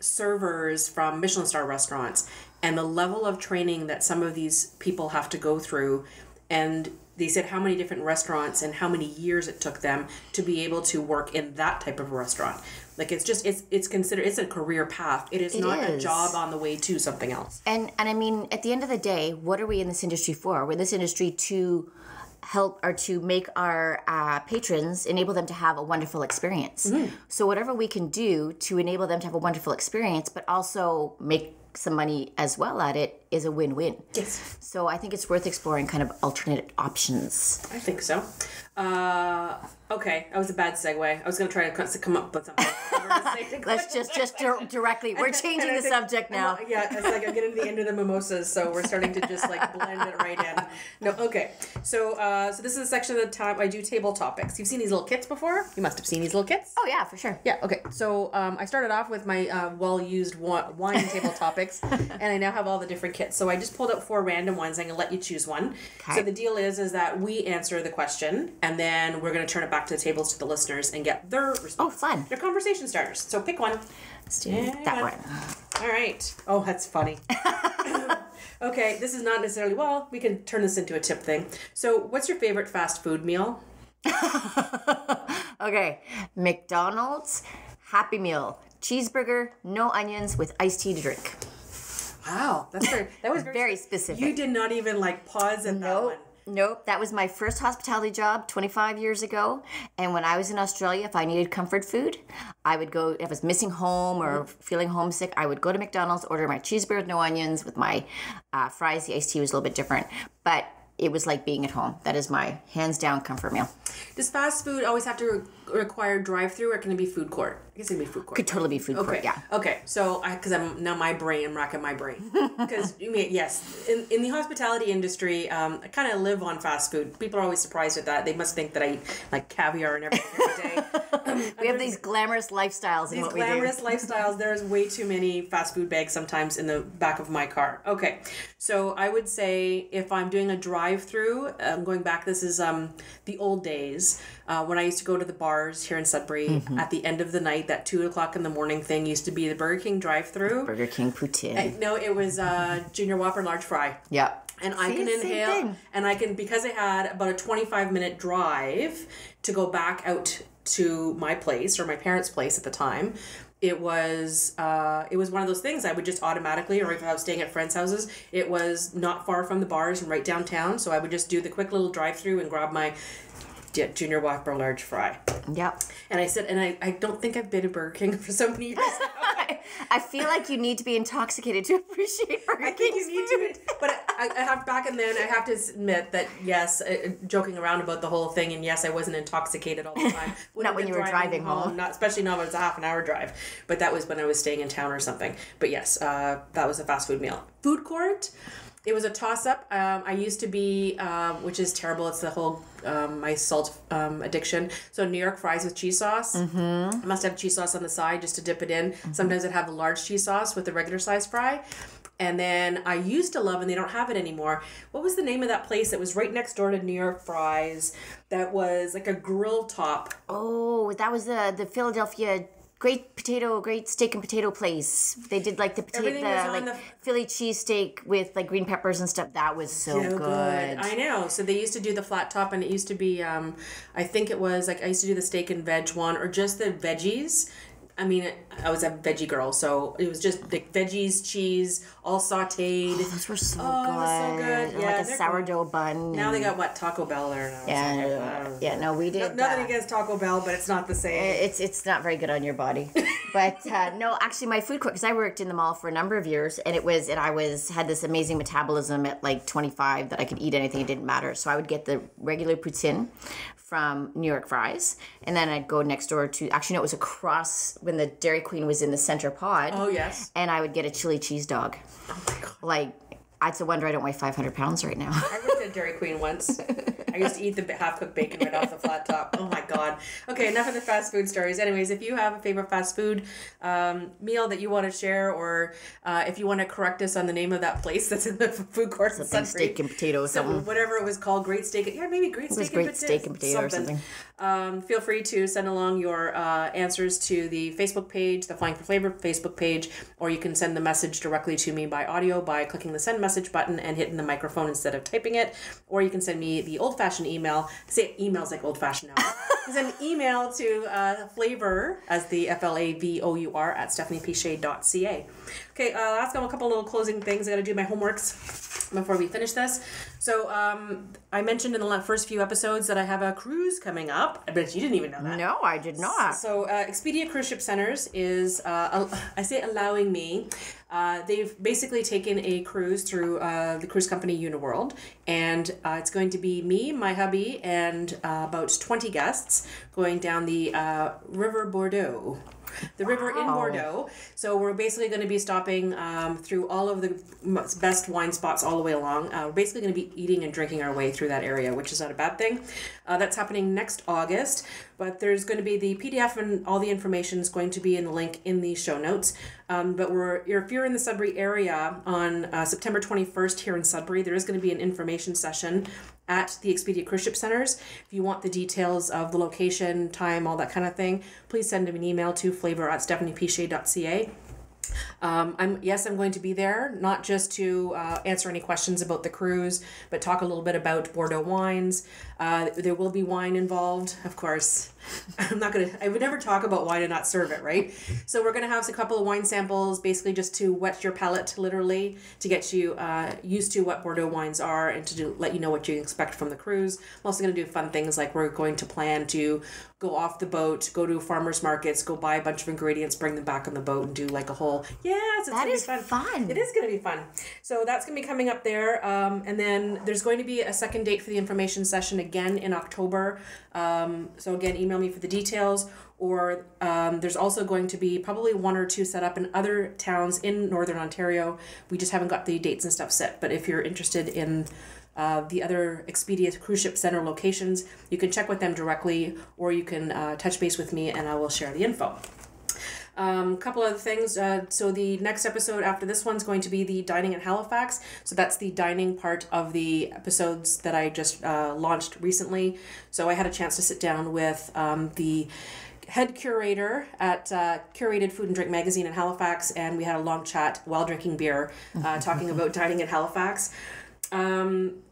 servers from Michelin star restaurants, and the level of training that some of these people have to go through. And they said how many different restaurants and how many years it took them to be able to work in that type of restaurant. Like it's considered, it's a career path. It is not a job on the way to something else. And at the end of the day, what are we in this industry for? We're in this industry to help or to make our patrons, enable them to have a wonderful experience. So whatever we can do to enable them to have a wonderful experience, but also make some money as well at it, is a win-win. Yes. So I think it's worth exploring kind of alternate options. I think so. Okay, that was a bad segue. I was going to try to come up with something. Let's just directly. We're changing the subject now. Yeah, it's like I'm getting to the end of the mimosas, so we're starting to just like blend it right in. No, okay. So this is a section of the time I do table topics. You've seen these little kits before? You must have seen these little kits. Oh yeah, for sure. Yeah. Okay. So I started off with my well-used wine table topics, and I now have all the different kits. So I just pulled out 4 random ones. I'm gonna let you choose one. Okay. So the deal is that we answer the question, and then we're gonna turn it back to the tables to the listeners and get their response. Oh, fun. They're conversation starters. So pick one. Let's do that one. All right. Oh, that's funny. Okay, this is not necessarily, well, we can turn this into a tip thing. So what's your favorite fast food meal? Okay, McDonald's Happy Meal, cheeseburger, no onions, with iced tea to drink. Wow, that was Very specific. You did not even like pause at that one. Nope, that was my first hospitality job 25 years ago. And when I was in Australia, if I needed comfort food, I would go, if I was missing home or feeling homesick, I would go to McDonald's, order my cheeseburger with no onions with my fries. The iced tea was a little bit different, but it was like being at home. That is my hands down comfort meal. Does fast food always have to require drive-through, or can it be food court? I guess it can be food court. Could totally be food court, yeah. Okay, so because I'm racking my brain. Because, yes, in the hospitality industry, I kind of live on fast food. People are always surprised at that. They must think that I eat like caviar and everything every day. We have these glamorous lifestyles in what we do. These glamorous lifestyles. There's way too many fast food bags sometimes in the back of my car. Okay, so I would say if I'm doing a drive-through, going back, this is the old days when I used to go to the bars here in Sudbury at the end of the night. That 2:00 in the morning thing used to be the Burger King drive-through. Burger King poutine. No, it was Junior Whopper large fry. Yeah. And I can inhale, and I can, because I had about a 25-minute drive to go back out to my place, or my parents' place at the time. It was one of those things I would just automatically, or if I was staying at friends' houses, it was not far from the bars and right downtown, so I would just do the quick little drive-through and grab my Junior Whopper large fry. Yep. And I said, and I don't think I've been to Burger King for so many years now. I feel like you need to be intoxicated to appreciate Burger King. I think you need to, but I have back and then I have to admit that yes, joking around about the whole thing, and yes, I wasn't intoxicated all the time. Not when you were driving home. Not especially not when it was a half an hour drive, but that was when I was staying in town or something. But yes, that was a fast food meal. Food court. It was a toss-up. I used to be, which is terrible. It's the whole my salt addiction. So New York fries with cheese sauce. I must have cheese sauce on the side just to dip it in. Sometimes I'd have a large cheese sauce with the regular size fry. And then I used to love, and they don't have it anymore, what was the name of that place that was right next door to New York Fries that was like a grill top? Oh, that was the Philadelphia great steak and potato place. They did like the Philly cheesesteak with like green peppers and stuff. That was so good. I know. So they used to do the flat top, and it used to be I think it was like I used to do the steak and veg one, or just the veggies. I mean, I was a veggie girl, so it was just the veggies, cheese, all sauteed. Oh, those were so good. It was so good. And like a sourdough bun. Now they got what, Taco Bell there now. No, we did. Nothing against Taco Bell, but it's not the same. It's not very good on your body. But no, actually, my food court, because I worked in the mall for a number of years, and had this amazing metabolism at like 25 that I could eat anything. It didn't matter. So I would get the regular poutine from New York Fries, and then I'd go next door to, actually no, it was across when the Dairy Queen was in the center pod. Oh yes. And I would get a chili cheese dog. Oh my god. Like, it's a wonder I don't weigh 500 pounds right now. I worked at Dairy Queen once. I used to eat the half-cooked bacon right off the flat top. Oh my god. Okay, enough of the fast food stories. Anyways, if you have a favorite fast food meal that you want to share, or if you want to correct us on the name of that place that's in the food court, something steak and potato, something. Whatever it was called, great steak. Yeah, maybe great steak and potato. Steak and potato or something. Feel free to send along your answers to the Facebook page, the Flying for Flavor Facebook page, or you can send the message directly to me by audio by clicking the send message button and hitting the microphone instead of typing it, or you can send me the old-fashioned email. Say email's like old-fashioned now. Send an email to flavor, as the FLAVOUR, at stephaniepichet.ca. Okay, last got a couple little closing things. I got to do my homeworks. before we finish this. So I mentioned in the first few episodes that I have a cruise coming up. I bet you didn't even know that. No, I did not. So Expedia Cruise Ship Centers is, I say allowing me, they've basically taken a cruise through the cruise company Uniworld, and it's going to be me, my hubby, and about 20 guests going down the River Bordeaux. The river in Bordeaux. So we're basically going to be stopping through all of the best wine spots all the way along. We're basically going to be eating and drinking our way through that area, which is not a bad thing. That's happening next August, but there's going to be the PDF and all the information is going to be in the link in the show notes. But if you're in the Sudbury area on September 21st here in Sudbury, there is going to be an information session at the Expedia Cruise Ship Centers. If you want the details of the location, time, all that kind of thing, please send them an email to flavor@stephaniepichet.ca. I'm going to be there, not just to answer any questions about the cruise, but talk a little bit about Bordeaux wines. There will be wine involved, of course. I would never talk about wine and not serve it, right? So we're going to have a couple of wine samples, basically just to whet your palate, literally, to get you used to what Bordeaux wines are and to let you know what you expect from the cruise. I'm also going to do fun things like we're going to plan to go off the boat, go to farmers markets, go buy a bunch of ingredients, bring them back on the boat, and do like a whole, it's going to be fun. It is going to be fun. So that's going to be coming up there. And then there's going to be a second date for the information session again in October. So again, email me for the details. Or there's also going to be probably one or two set up in other towns in Northern Ontario. We just haven't got the dates and stuff set. But if you're interested in the other Expedia Cruise Ship Center locations, you can check with them directly, or you can touch base with me and I will share the info. Couple other things. So the next episode after this one's going to be the dining in Halifax. So that's the dining part of the episodes that I just launched recently. So I had a chance to sit down with the head curator at Curated Food and Drink magazine in Halifax, and we had a long chat while drinking beer, talking about dining in Halifax.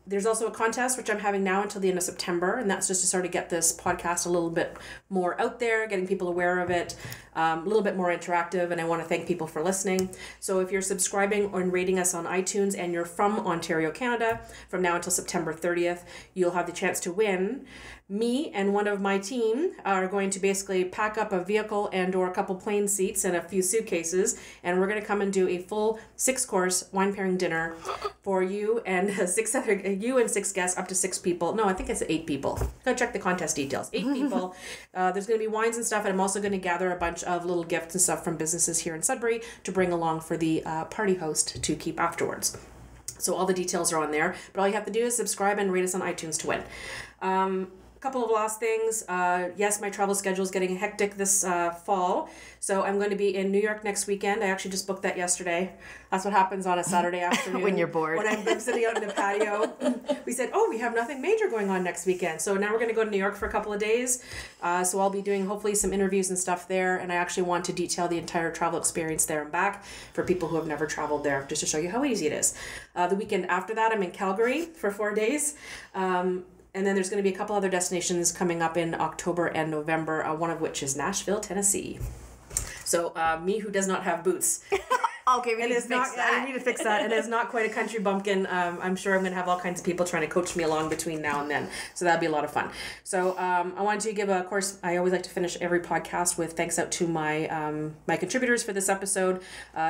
There's also a contest, which I'm having now until the end of September, and that's just to sort of get this podcast a little bit more out there, getting people aware of it, a little bit more interactive, and I want to thank people for listening. So if you're subscribing or rating us on iTunes and you're from Ontario, Canada, from now until September 30th, you'll have the chance to win. Me and one of my team are going to basically pack up a vehicle and or a couple plane seats and a few suitcases, and we're going to come and do a full 6-course wine pairing dinner for you and 6 guests, up to 6 people. No, I think it's 8 people. Go check the contest details. 8 people. There's going to be wines and stuff, and I'm also going to gather a bunch of little gifts and stuff from businesses here in Sudbury to bring along for the party host to keep afterwards. So all the details are on there, but all you have to do is subscribe and rate us on iTunes to win. Couple of last things. Yes, my travel schedule is getting hectic this fall, so I'm going to be in New York next weekend. I actually just booked that yesterday. That's what happens on a Saturday afternoon when you're bored. When I'm sitting out in the patio, we said, we have nothing major going on next weekend, so now we're going to go to New York for a couple of days. So I'll be doing hopefully some interviews and stuff there, and I actually want to detail the entire travel experience there and back for people who have never traveled there, just to show you how easy it is. The weekend after that, I'm in Calgary for 4 days. And then there's going to be a couple other destinations coming up in October and November, one of which is Nashville, Tennessee. So me who does not have boots. Okay, we need to fix that. I need to fix that. It is not quite a country bumpkin. I'm sure I'm going to have all kinds of people trying to coach me along between now and then. So that'll be a lot of fun. So I wanted to give of course, I always like to finish every podcast with thanks out to my my contributors for this episode.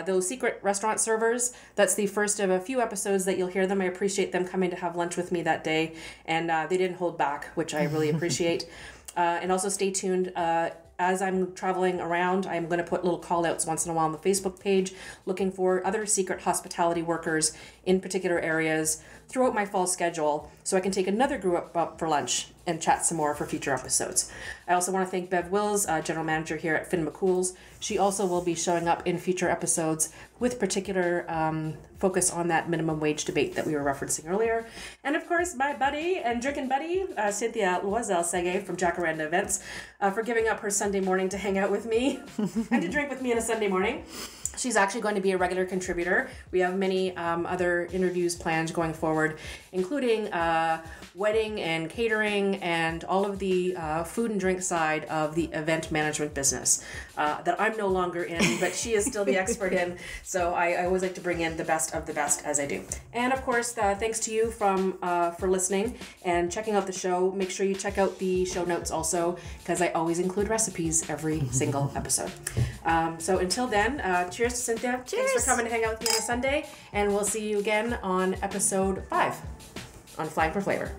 Those secret restaurant servers, that's the first of a few episodes that you'll hear them. I appreciate them coming to have lunch with me that day. And they didn't hold back, which I really appreciate. And also stay tuned. As I'm traveling around, I'm going to put little call outs once in a while on the Facebook page looking for other secret hospitality workers in particular areas throughout my fall schedule so I can take another group up for lunch and chat some more for future episodes. I also want to thank Bev Wills, General Manager here at Finn McCool's. She also will be showing up in future episodes with particular focus on that minimum wage debate that we were referencing earlier. And of course, my buddy and drinking buddy, Cynthia Loisel-Sege from Jacaranda Events, for giving up her Sunday morning to hang out with me and to drink with me on a Sunday morning. She's actually going to be a regular contributor. We have many other interviews planned going forward, including wedding and catering and all of the food and drink side of the event management business that I'm no longer in, but she is still the expert in. So I always like to bring in the best of the best as I do. And of course, thanks to you for listening and checking out the show. Make sure you check out the show notes also, because I always include recipes every single episode. So until then, cheers to Cynthia. Cheers. Thanks for coming to hang out with me on a Sunday, and we'll see you again on episode 5 on Flying for Flavor.